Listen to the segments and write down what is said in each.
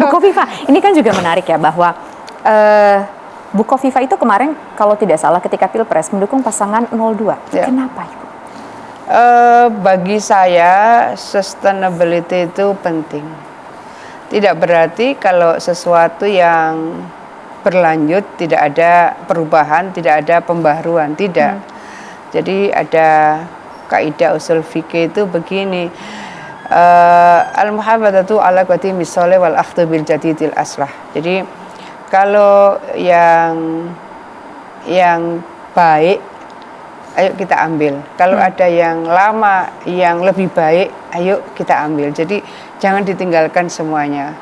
Bu Kofifa, ini kan juga menarik ya bahwa Bu Kofifa itu kemarin kalau tidak salah ketika Pilpres mendukung pasangan 02. Ya. Kenapa Ibu? Bagi saya sustainability itu penting. Tidak berarti kalau sesuatu yang berlanjut tidak ada perubahan, tidak ada pembaharuan, tidak. Jadi ada kaidah usul fikih itu begini. Al-muhafadzatu ala qadimi sholih wal akhdhu bil jadidil aslah. Jadi kalau yang baik ayo kita ambil. Kalau ada yang lama yang lebih baik, ayo kita ambil. Jadi jangan ditinggalkan semuanya.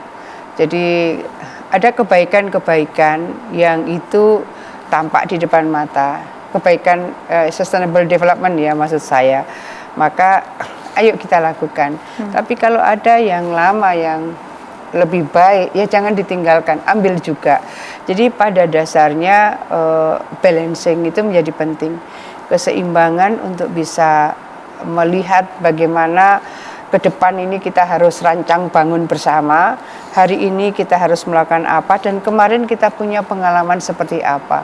Jadi ada kebaikan-kebaikan yang itu tampak di depan mata. Kebaikan sustainable development ya maksud saya. Maka ayo kita lakukan. Tapi kalau ada yang lama yang lebih baik, ya jangan ditinggalkan, ambil juga. Jadi pada dasarnya balancing itu menjadi penting. Keseimbangan untuk bisa melihat bagaimana ke depan ini kita harus rancang bangun bersama. Hari ini kita harus melakukan apa dan kemarin kita punya pengalaman seperti apa.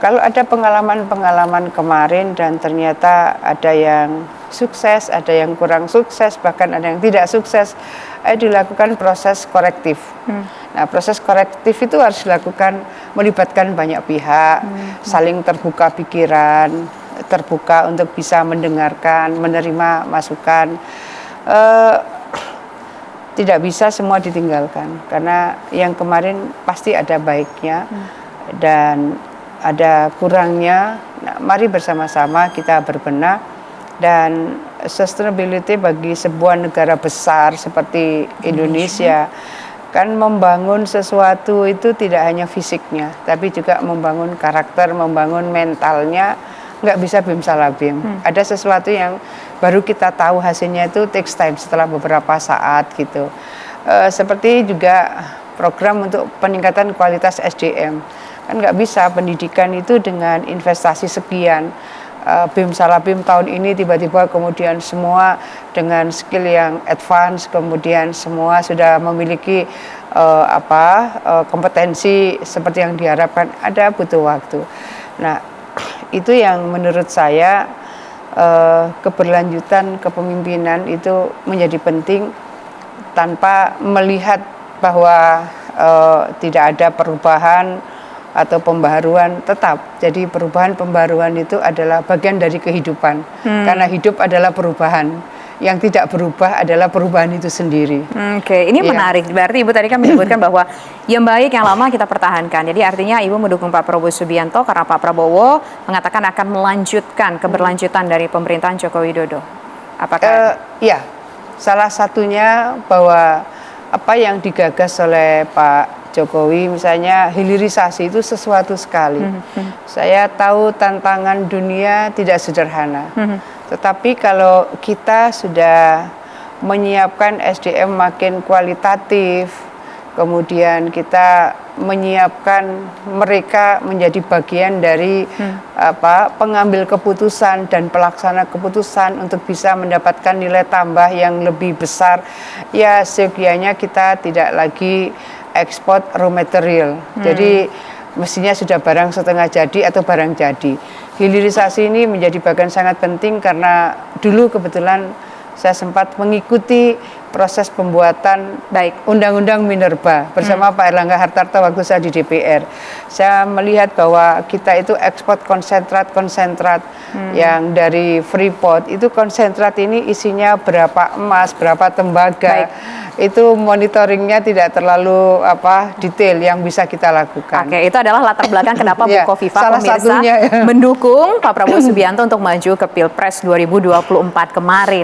Kalau ada pengalaman-pengalaman kemarin dan ternyata ada yang sukses, ada yang kurang sukses, bahkan ada yang tidak sukses, dilakukan proses korektif. Nah, proses korektif itu harus dilakukan melibatkan banyak pihak, saling terbuka pikiran, terbuka untuk bisa mendengarkan, menerima masukan. Tidak bisa semua ditinggalkan karena yang kemarin pasti ada baiknya dan ada kurangnya. Nah, mari bersama-sama kita berbenah dan sustainability bagi sebuah negara besar seperti Indonesia kan membangun sesuatu itu tidak hanya fisiknya tapi juga membangun karakter, membangun mentalnya. Nggak bisa bim salah bim. Ada sesuatu yang baru kita tahu hasilnya itu takes time setelah beberapa saat gitu. Seperti juga program untuk peningkatan kualitas SDM. Kan nggak bisa pendidikan itu dengan investasi sekian. Bim salah bim tahun ini tiba-tiba kemudian semua dengan skill yang advance, kemudian semua sudah memiliki kompetensi seperti yang diharapkan. Ada butuh waktu. Nah, itu yang menurut saya keberlanjutan kepemimpinan itu menjadi penting tanpa melihat bahwa tidak ada perubahan atau pembaharuan tetap. Jadi perubahan pembaharuan itu adalah bagian dari kehidupan karena hidup adalah perubahan. Yang tidak berubah adalah perubahan itu sendiri. Oke, ini menarik. Berarti Ibu tadi kan menyebutkan bahwa yang baik, yang lama kita pertahankan. Jadi artinya Ibu mendukung Pak Prabowo Subianto karena Pak Prabowo mengatakan akan melanjutkan keberlanjutan dari pemerintahan Joko Widodo. Apakah? Ya, salah satunya bahwa apa yang digagas oleh Pak Jokowi, misalnya hilirisasi itu sesuatu sekali. Saya tahu tantangan dunia tidak sederhana. Tetapi kalau kita sudah menyiapkan SDM makin kualitatif, kemudian kita menyiapkan mereka menjadi bagian dari pengambil keputusan dan pelaksana keputusan untuk bisa mendapatkan nilai tambah yang lebih besar, ya seyogianya kita tidak lagi ekspor raw material. Jadi mestinya sudah barang setengah jadi atau barang jadi. Hilirisasi ini menjadi bagian sangat penting karena dulu kebetulan saya sempat mengikuti proses pembuatan Undang-Undang Minerba bersama Pak Erlangga Hartarto waktu saya di DPR. Saya melihat bahwa kita itu ekspor konsentrat yang dari Freeport itu konsentrat ini isinya berapa emas, berapa tembaga. Itu monitoringnya tidak terlalu detail yang bisa kita lakukan. Oke, itu adalah latar belakang kenapa Bu Kofifa pemirsa mendukung Pak Prabowo Subianto untuk maju ke Pilpres 2024 kemarin.